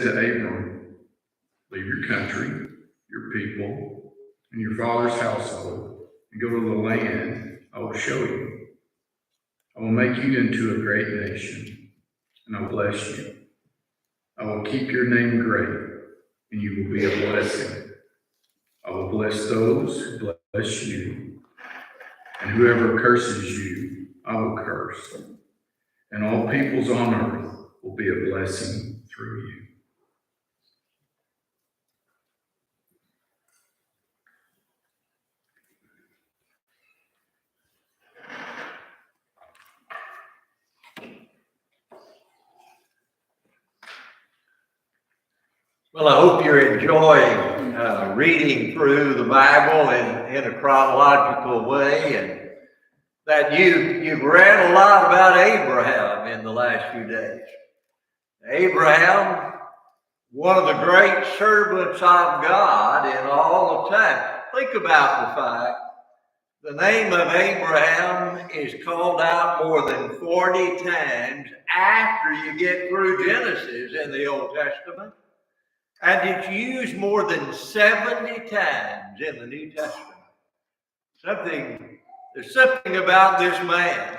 to Abram, leave your country, your people, and your father's household, and go to the land I will show you. I will make you into a great nation, and I will bless you. I will keep your name great, and you will be a blessing. I will bless those who bless you, and whoever curses you, I will curse. And all peoples on earth will be a blessing through you. Well, I hope you're enjoying reading through the Bible in a chronological way, and that you've read a lot about Abraham in the last few days. Abraham, one of the great servants of God in all of time. Think about the fact the name of Abraham is called out more than 40 times after you get through Genesis in the Old Testament. And it's used more than 70 times in the New Testament. There's something about this man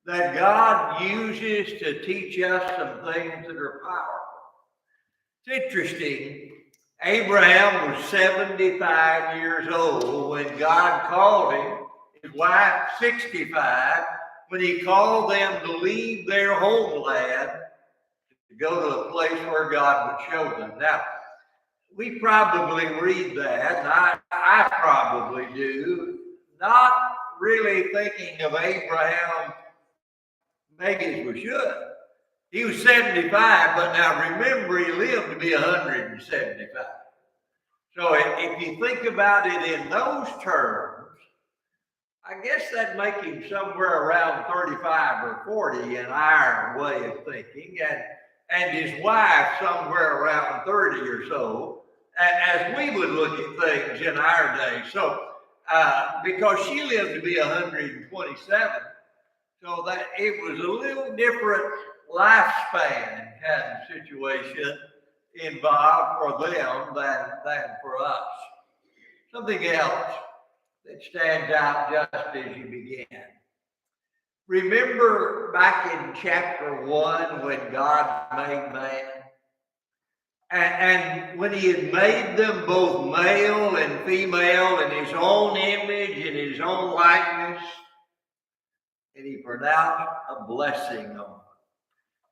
that God uses to teach us some things that are powerful. It's interesting, Abraham was 75 years old when God called him, his wife 65, when he called them to leave their homeland to go to a place where God would show them. Now, we probably read that, and I probably do, not really thinking of Abraham maybe as we should. He was 75, but now remember he lived to be 175. So if you think about it in those terms, I guess that'd make him somewhere around 35 or 40 in our way of thinking, and his wife somewhere around 30 or so, as we would look at things in our day. So, because she lived to be 127, so that it was a little different lifespan kind of situation involved for them than for us. Something else that stands out just as you began. Remember back in chapter 1 when God made man? And when he had made them both male and female in his own image, in his own likeness, and he pronounced a blessing on them.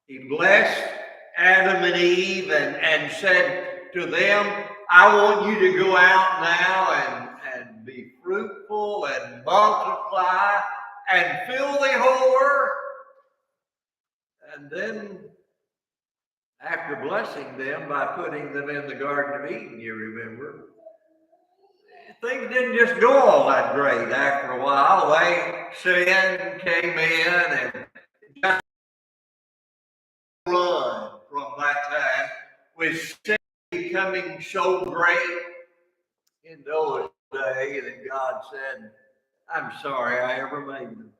He blessed Adam and Eve and said to them, I want you to go out now and be fruitful and multiply and fill the whole earth. And then, after blessing them by putting them in the Garden of Eden, you remember, things didn't just go all that great after a while. Sin came in and just run from that time, with sin becoming so great in those days that God said, I'm sorry I ever made them.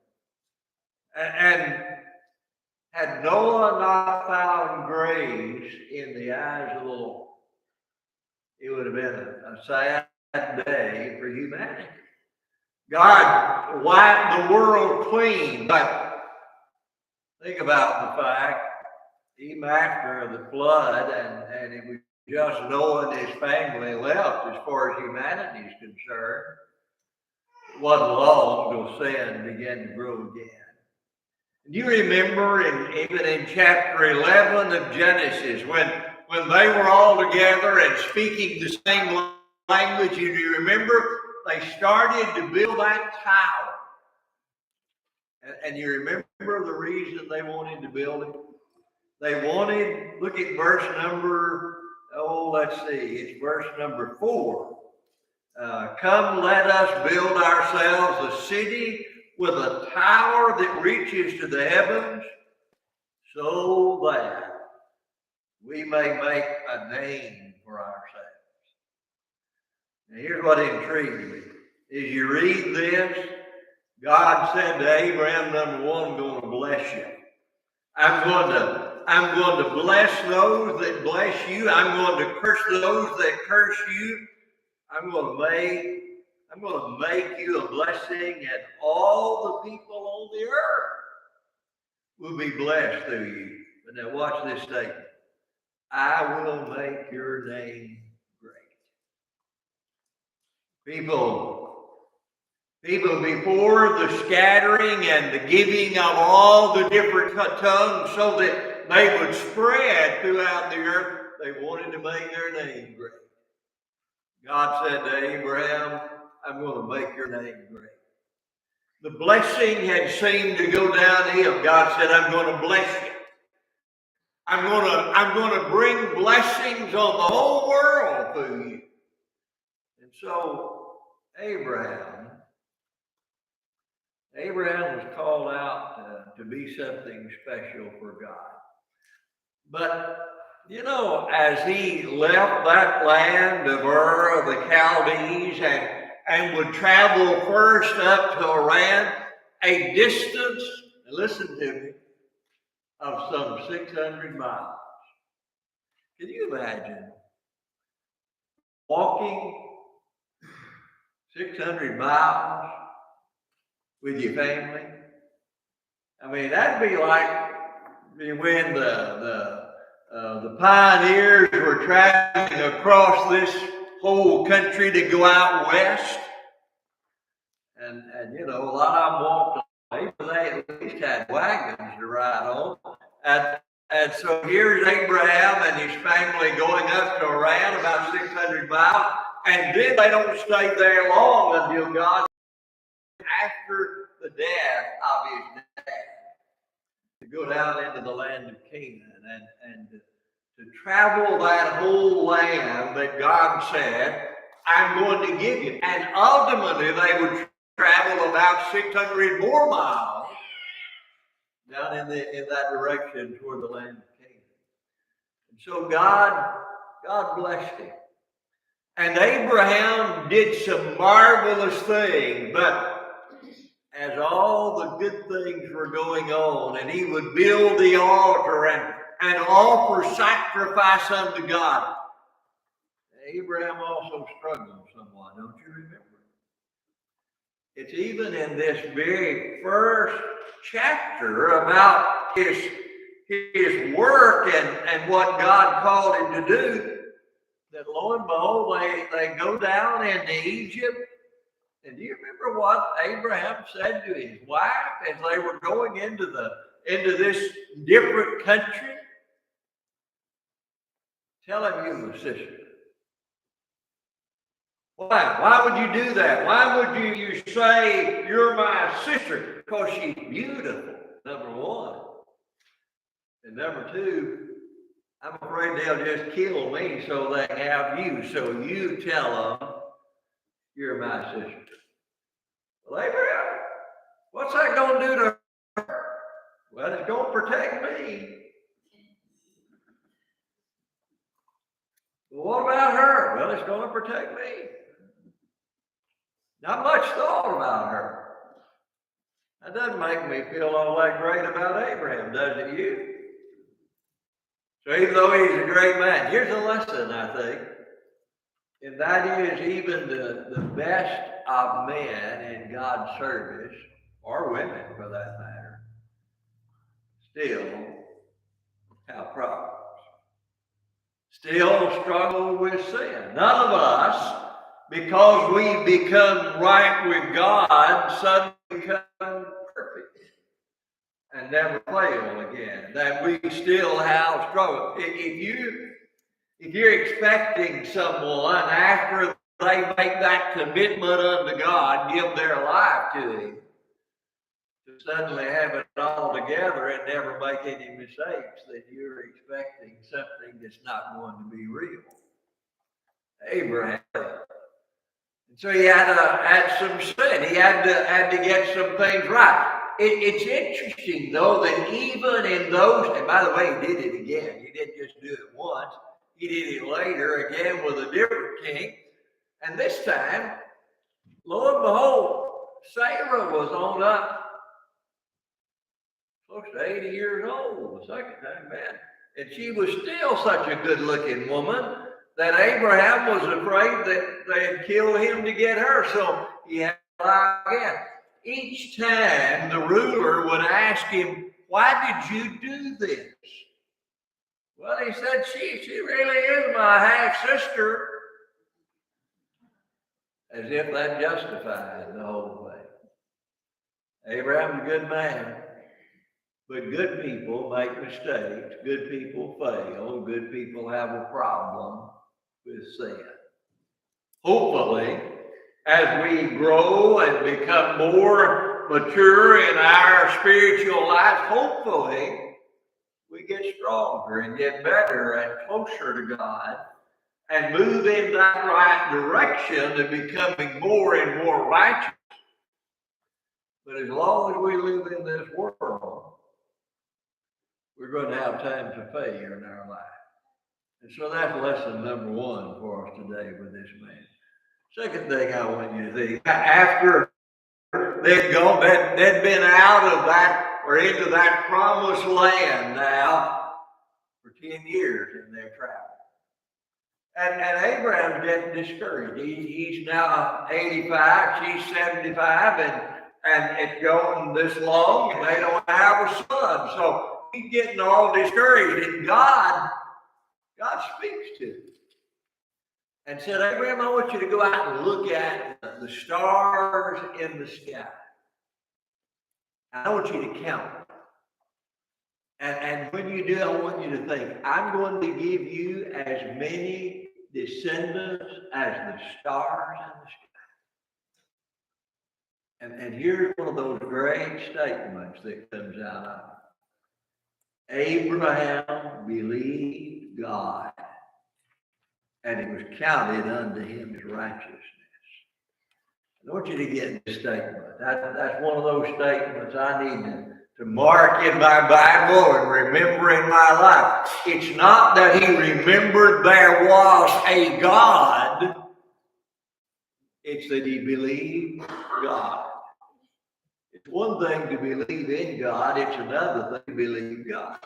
And had Noah not found grace in the eyes of the Lord, it would have been a sad day for humanity. God wiped the world clean, but think about the fact, even after the flood, and it was just Noah and his family left as far as humanity is concerned, it wasn't long till sin began to grow again. And you remember even in chapter 11 of Genesis, when they were all together and speaking the same language, you remember they started to build that tower. And you remember the reason they wanted to build it? They wanted, look at verse number, it's verse number 4. Come, let us build ourselves a city with a tower that reaches to the heavens, so that we may make a name for ourselves. Now here's what intrigued me. As you read this, God said to Abraham, number 1, I'm going to bless you. I'm going to to bless those that bless you. I'm going to curse those that curse you. I'm going to make you a blessing, and all the people on the earth will be blessed through you. But now watch this statement. I will make your name great. People before the scattering and the giving of all the different tongues so that they would spread throughout the earth, they wanted to make their name great. God said to Abraham, I'm going to make your name great. The blessing had seemed to go downhill. God said, I'm going to bless you. I'm going to bring blessings on the whole world through you. And so Abraham was called out to be something special for God. But, you know, as he left that land of Ur of the Chaldees and would travel first up to Haran, a distance, listen to me, of some 600 miles. Can you imagine walking 600 miles with your family? I mean, that'd be like when the pioneers were traveling across this whole country to go out west. And you know, a lot of them walked away, but they at least had wagons to ride on. And so here's Abraham and his family going up to Haran, about 600 miles. And then they don't stay there long until God, after the death of his dad, to go down into the land of Canaan and to travel that whole land that God said, I'm going to give you. And ultimately they would travel about 600 more miles down in that direction toward the land of Canaan. And so God blessed him. And Abraham did some marvelous things, but as all the good things were going on, and he would build the altar and offer sacrifice unto God, Abraham also struggled somewhat, don't you remember? It's even in this very first chapter about his work and what God called him to do, that lo and behold, they go down into Egypt. And do you remember what Abraham said to his wife as they were going into this different country? Tell him you're my sister. Why? Why would you do that? Why would you say you're my sister? Because she's beautiful, number one. And number two, I'm afraid they'll just kill me so they have you. So you tell them you're my sister. Well, Abraham, what's that going to do to her? Well, it's going to protect me. Well, what about her? Well, it's going to protect me. Not much thought about her. That doesn't make me feel all that great about Abraham, does it you? So even though he's a great man, here's a lesson, I think. And that is even the best of men in God's service, or women for that matter, still have problems. Still struggle with sin. None of us, because we become right with God, suddenly become perfect and never fail again. That we still have struggle. If you're expecting someone after they make that commitment unto God, give their life to Him, to suddenly have it all together and never make any mistakes, then you're expecting something that's not going to be real. Abraham. And so he had some sin. He had to get some things right. It's interesting, though, that even in those, and by the way, he did it again. He didn't just do it once. He did it later again with a different king. And this time, lo and behold, Sarah was on up close to 80 years old the second time, man. And she was still such a good-looking woman that Abraham was afraid that they'd kill him to get her. So he had to lie again. Each time the ruler would ask him, "Why did you do this?" Well, he said, she really is my half-sister. As if that justified the whole thing. Abraham's a good man. But good people make mistakes. Good people fail. Good people have a problem with sin. Hopefully, as we grow and become more mature in our spiritual life, hopefully we get stronger and get better and closer to God and move in that right direction of becoming more and more righteous. But as long as we live in this world, we're going to have times of failure in our life. And so that's lesson number one for us today with this man. Second thing I want you to think, after they'd gone, they'd been out of that or into that promised land now for 10 years in their travel. And Abraham's getting discouraged. He's now 85, she's 75, and it's going this long, and they don't have a son. So he's getting all discouraged. And God speaks to him and said, "Abraham, I want you to go out and look at the stars in the sky. I want you to count them. And when you do, I want you to think, I'm going to give you as many descendants as the stars in the sky." And here's one of those great statements that comes out of it. Abraham believed God, and it was counted unto him as righteousness. I want you to get this statement. That's one of those statements I need to mark in my Bible and remember in my life. It's not that he remembered there was a God. It's that he believed God. It's one thing to believe in God. It's another thing to believe God.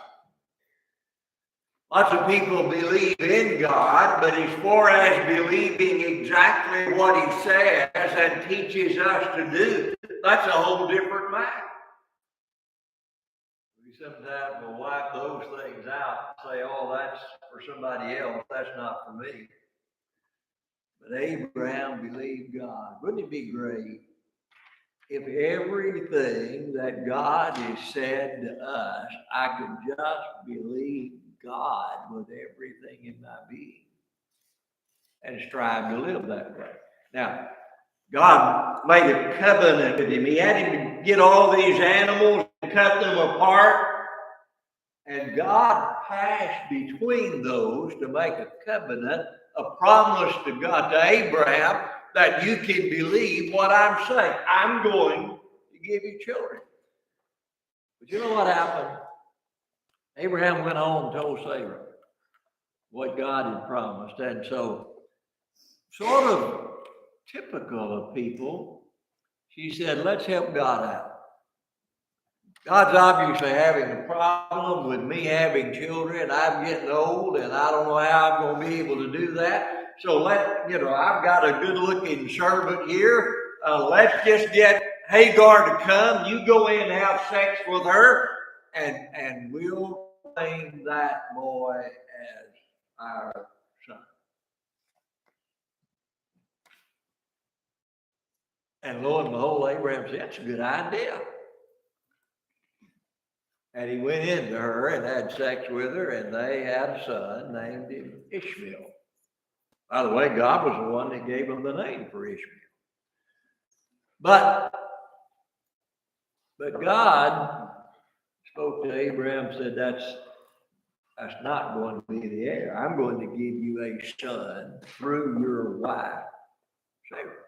Lots of people believe in God, but as far as believing exactly what he says and teaches us to do, that's a whole different matter. We sometimes will wipe those things out and say, "Oh, that's for somebody else. That's not for me." But Abraham believed God. Wouldn't it be great if everything that God has said to us, I could just believe God with everything in my being and strive to live that way? Now, God made a covenant with him. He had him to get all these animals and cut them apart. And God passed between those to make a covenant, a promise to God, to Abraham, that you can believe what I'm saying. I'm going to give you children. But you know what happened? Abraham went home and told Sarah what God had promised. And so, sort of typical of people, she said, "Let's help God out. God's obviously having a problem with me having children. I'm getting old and I don't know how I'm going to be able to do that. So I've got a good looking servant here. Let's just get Hagar to come. You go in and have sex with her and we'll claim that boy as our son." And lo and behold, Abraham said, "That's a good idea." And he went into her and had sex with her, and they had a son, named him Ishmael. By the way, God was the one that gave him the name for Ishmael. But God spoke to Abraham, said, that's not going to be the heir. I'm going to give you a son through your wife, Sarah.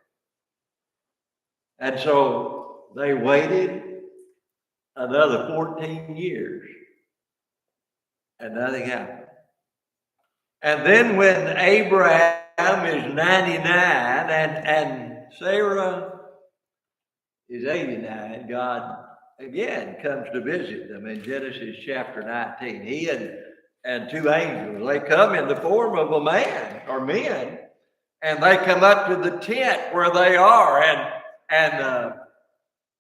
And so they waited another 14 years, and nothing happened. And then when Abraham is 99 and Sarah is 89, God again comes to visit them in Genesis chapter 19. He and two angels, they come in the form of a man or men, and they come up to the tent where they are. And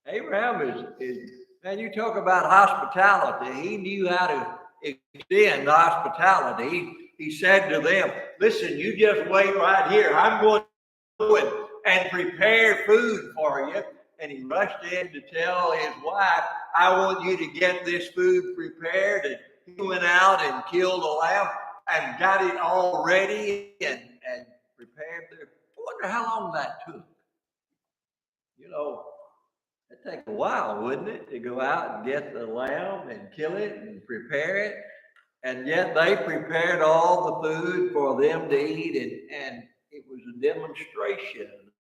Abraham is, man, you talk about hospitality. He knew how to extend hospitality. He said to them, listen, you just wait right here. I'm going and prepare food for you. And he rushed in to tell his wife, I want you to get this food prepared. And he went out and killed a lamb and got it all ready and prepared the. I wonder how long that took. You know, it'd take a while, wouldn't it, to go out and get the lamb and kill it and prepare it. And yet they prepared all the food for them to eat, and it was a demonstration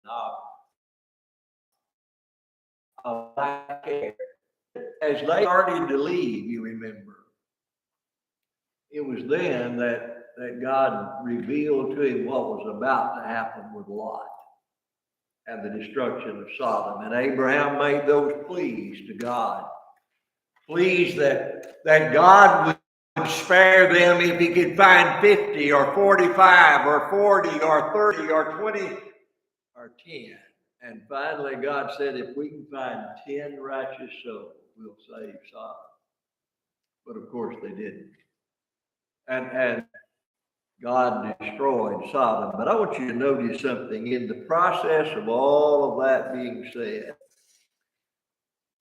of care. As they started to leave, you remember, it was then that God revealed to him what was about to happen with Lot and the destruction of Sodom. And Abraham made those pleas to God. Pleas that God would spare them if he could find 50 or 45 or 40 or 30 or 20 or 10. And finally, God said, if we can find 10 righteous souls, we'll save Sodom. But of course they didn't. And God destroyed Sodom. But I want you to notice something. In the process of all of that being said,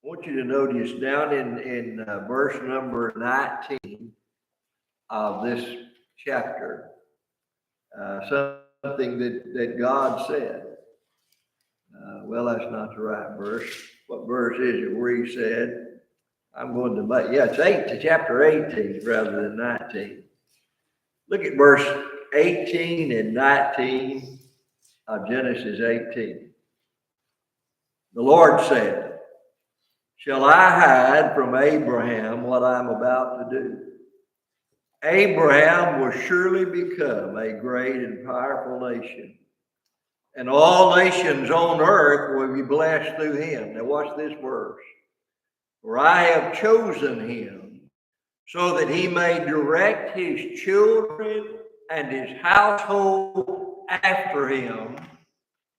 I want you to notice down in verse number 19 of this chapter, something that God said. Well, that's not the right verse. What verse is it where he said, I'm going to make, it's chapter 18 rather than 19. Look at verse 18 and 19 of Genesis 18. The Lord said, shall I hide from Abraham what I'm about to do? Abraham will surely become a great and powerful nation, and all nations on earth will be blessed through him. Now watch this verse. For I have chosen him so that he may direct his children and his household after him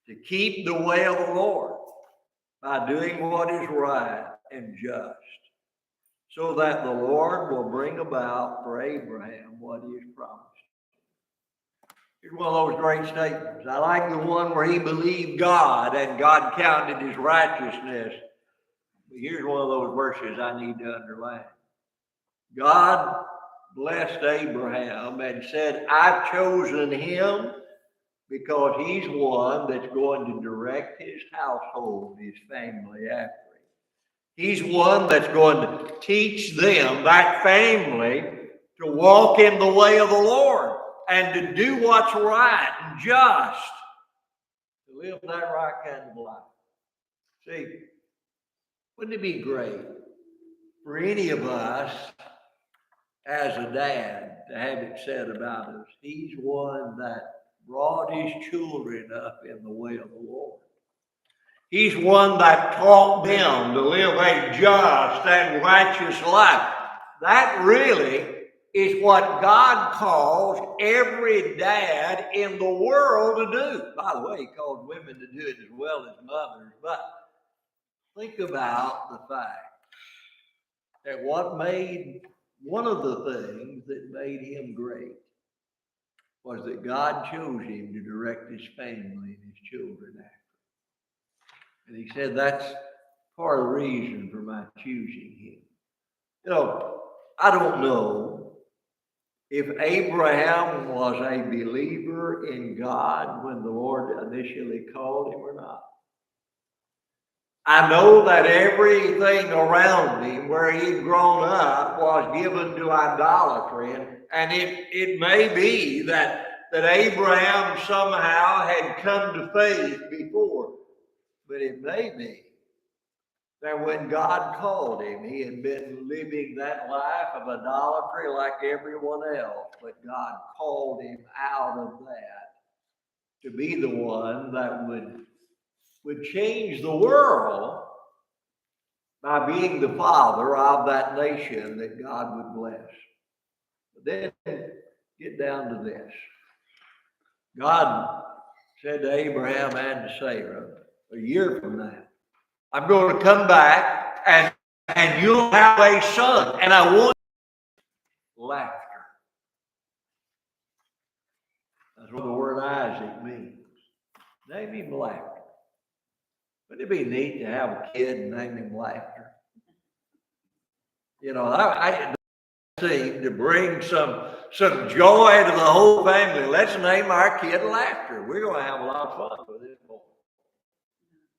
to keep the way of the Lord by doing what is right and just, so that the Lord will bring about for Abraham what he has promised. Here's one of those great statements. I like the one where he believed God and God counted his righteousness. But here's one of those verses I need to underline. God blessed Abraham and said, I've chosen him because he's one that's going to direct his household, his family after him. He's one that's going to teach them, that family, to walk in the way of the Lord and to do what's right and just, to live that right kind of life. See, wouldn't it be great for any of us as a dad to have it said about us, he's one that brought his children up in the way of the Lord. He's one that taught them to live a just and righteous life. That really is what God calls every dad in the world to do. By the way, he calls women to do it as well as mothers. But think about the fact that one of the things that made him great was that God chose him to direct his family and his children after. And he said, that's part of the reason for my choosing him. You know, I don't know if Abraham was a believer in God when the Lord initially called him or not. I know that everything around him where he'd grown up was given to idolatry. And it may be that Abraham somehow had come to faith before. But it may be that when God called him, he had been living that life of idolatry like everyone else. But God called him out of that to be the one that would change the world by being the father of that nation that God would bless. But then get down to this. God said to Abraham and to Sarah, a year from now, I'm going to come back and you'll have a son. And I want laughter. That's what the word Isaac means. Name him laughter. Wouldn't it be neat to have a kid and name him laughter? You know, I seem to bring some joy to the whole family. Let's name our kid Laughter. We're going to have a lot of fun with this boy.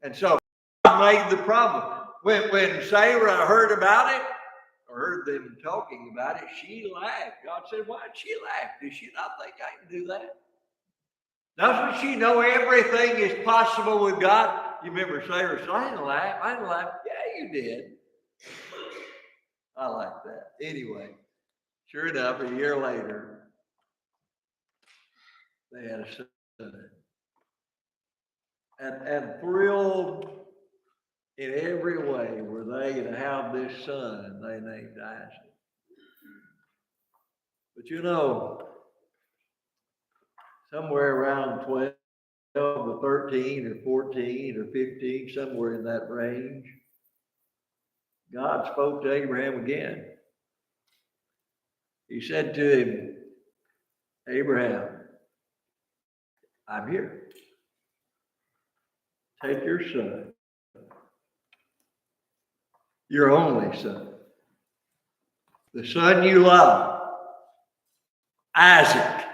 And so God made the problem. When Sarah heard about it, or heard them talking about it, she laughed. God said, why did she laugh? Did she not think I can do that? Doesn't she know everything is possible with God? You remember Sarah said, I didn't laugh. Yeah, you did. I like that. Anyway, sure enough, a year later, they had a son. And thrilled in every way were they to have this son, and they named Isaac. But you know, somewhere around 12 to 13 or 14 or 15, somewhere in that range, God spoke to Abraham again. He said to him, Abraham, I'm here. Take your son, your only son, the son you love, Isaac,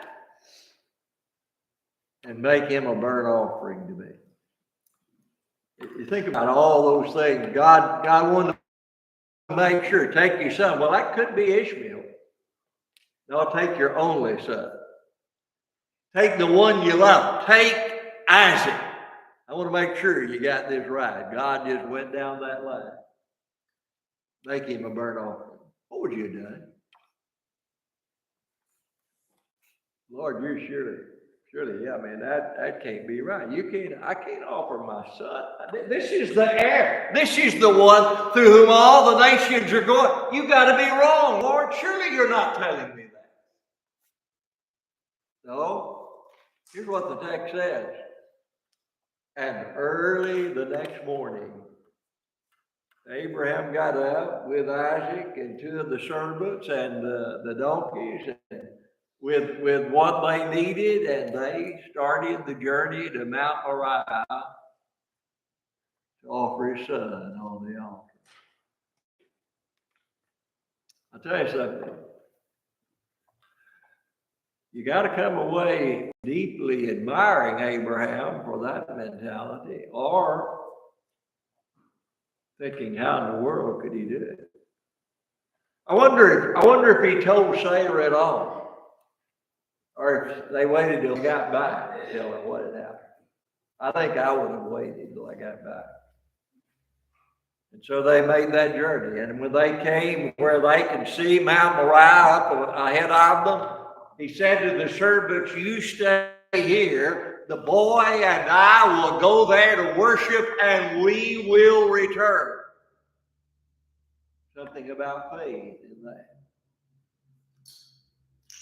and make him a burnt offering to me. You think about all those things. God wanted to make sure, take your son. Well, that could be Ishmael. No, take your only son. Take the one you love. Take Isaac. I want to make sure you got this right. God just went down that line. Make him a burnt offering. What would you have done? Lord, you're surely, yeah, man, that can't be right. I can't offer my son. This is the heir. This is the one through whom all the nations are going. You got to be wrong, Lord. Surely you're not telling me that. No. Here's what the text says. And early the next morning, Abraham got up with Isaac and two of the servants and the donkeys and with what they needed, and they started the journey to Mount Moriah to offer his son on the altar. I'll tell you something. You got to come away deeply admiring Abraham for that mentality, or thinking, how in the world could he do it? I wonder if he told Sarah at all, or if they waited till he got back to tell her what had happened. I think I would have waited till I got back. And so they made that journey. And when they came where they could see Mount Moriah up ahead of them, he said to the servants, you stay here. The boy and I will go there to worship, and we will return. Something about faith in that.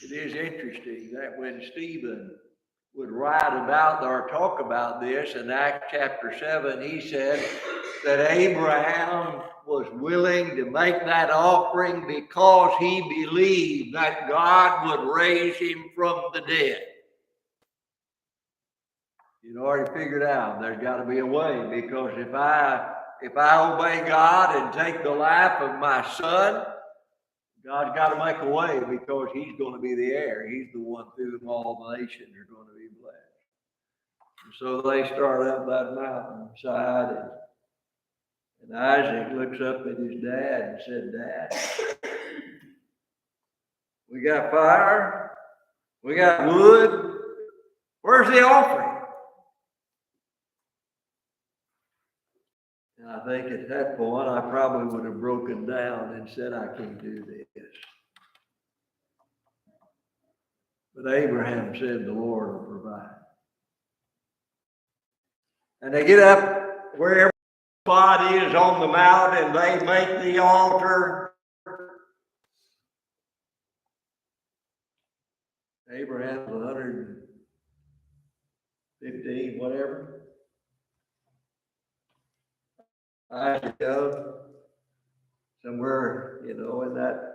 It is interesting that when Stephen would write about or talk about this in Acts chapter 7, he said that Abraham was willing to make that offering because he believed that God would raise him from the dead. You'd already figured out there's got to be a way, because if I obey God and take the life of my son, God's got to make a way, because he's going to be the heir. He's the one through whom all the nations are going to be blessed. And so they start up that mountainside, and Isaac looks up at his dad and said, Dad, we got fire, we got wood, where's the offering? And I think at that point, I probably would have broken down and said, I can't do this. But Abraham said, the Lord will provide. And they get up wherever spot is on the mount and they make the altar. Abraham's 115, whatever. Isaac somewhere, in that.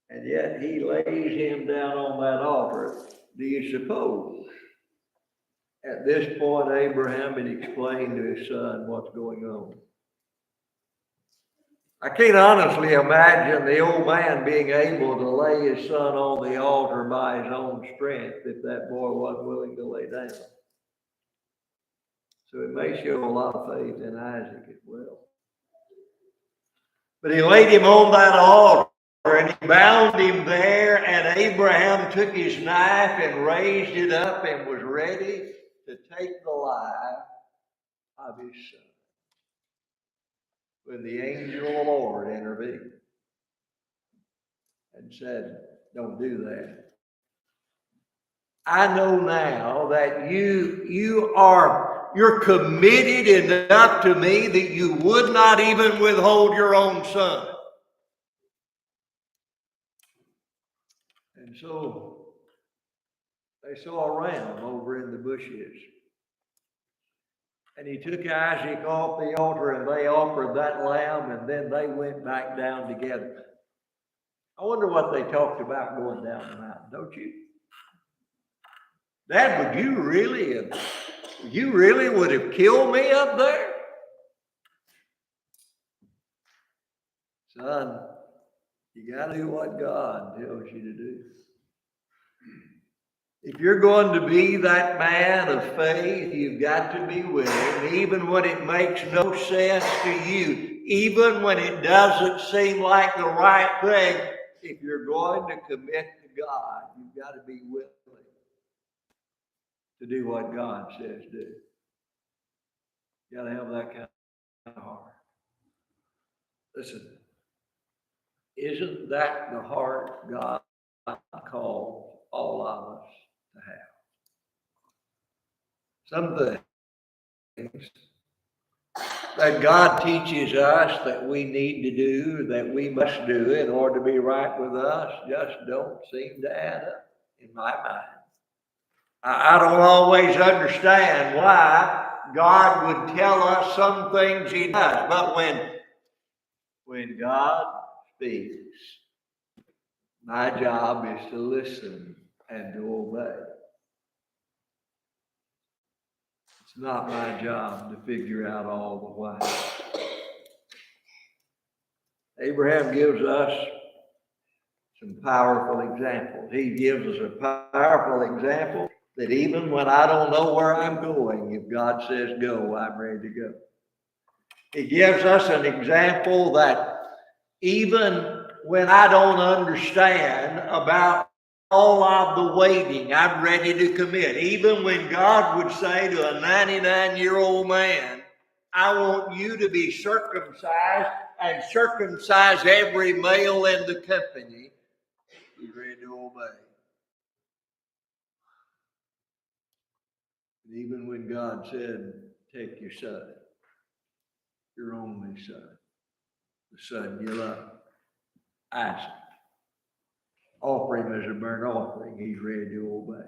And yet he lays him down on that altar. Do you suppose at this point Abraham had explained to his son what's going on? I can't honestly imagine the old man being able to lay his son on the altar by his own strength if that boy wasn't willing to lay down. So it may show a lot of faith in Isaac as well. But he laid him on that altar and he bound him there, and Abraham took his knife and raised it up and was ready to take the life of his son, when the angel of the Lord intervened and said, "Don't do that. I know now that you're committed enough to me that you would not even withhold your own son." And so they saw a ram over in the bushes. And he took Isaac off the altar and they offered that lamb, and then they went back down together. I wonder what they talked about going down the mountain, don't you? Dad, would you really would have killed me up there? Son, you got to do what God tells you to do. If you're going to be that man of faith, you've got to be willing, even when it makes no sense to you, even when it doesn't seem like the right thing. If you're going to commit to God, you've got to be willing to do what God says do. You got to have that kind of heart. Listen, isn't that the heart God calls all of us to have? Some things that God teaches us that we need to do, that we must do in order to be right with us, just don't seem to add up in my mind. I don't always understand why God would tell us some things he does, but when God speaks, my job is to listen and to obey. It's not my job to figure out all the why. Abraham gives us some powerful examples. He gives us a powerful example that even when I don't know where I'm going, if God says go, I'm ready to go. He gives us an example that even when I don't understand about all of the waiting, I'm ready to commit. Even when God would say to a 99-year-old man, I want you to be circumcised and circumcise every male in the company, he's ready to obey. And even when God said, take your son, your only son, the son you love, Isaac, offer him as a burnt offering, he's ready to obey.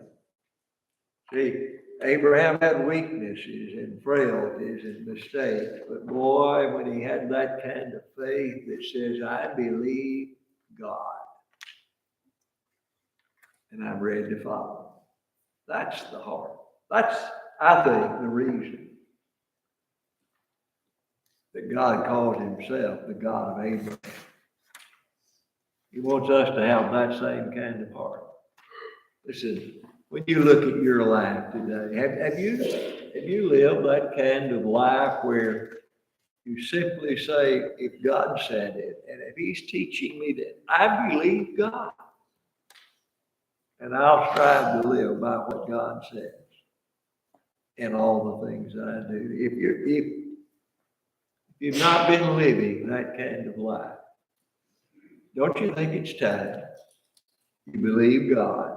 See, Abraham had weaknesses and frailties and mistakes, but boy, when he had that kind of faith that says, I believe God, and I'm ready to follow. That's the heart. That's, I think, the reason that God calls himself the God of Abraham. He wants us to have that same kind of heart. Listen, when you look at your life today, have you lived that kind of life where you simply say, if God said it, and if he's teaching me that, I believe God, and I'll strive to live by what God says in all the things that I do. If you've not been living that kind of life, don't you think it's time you believe God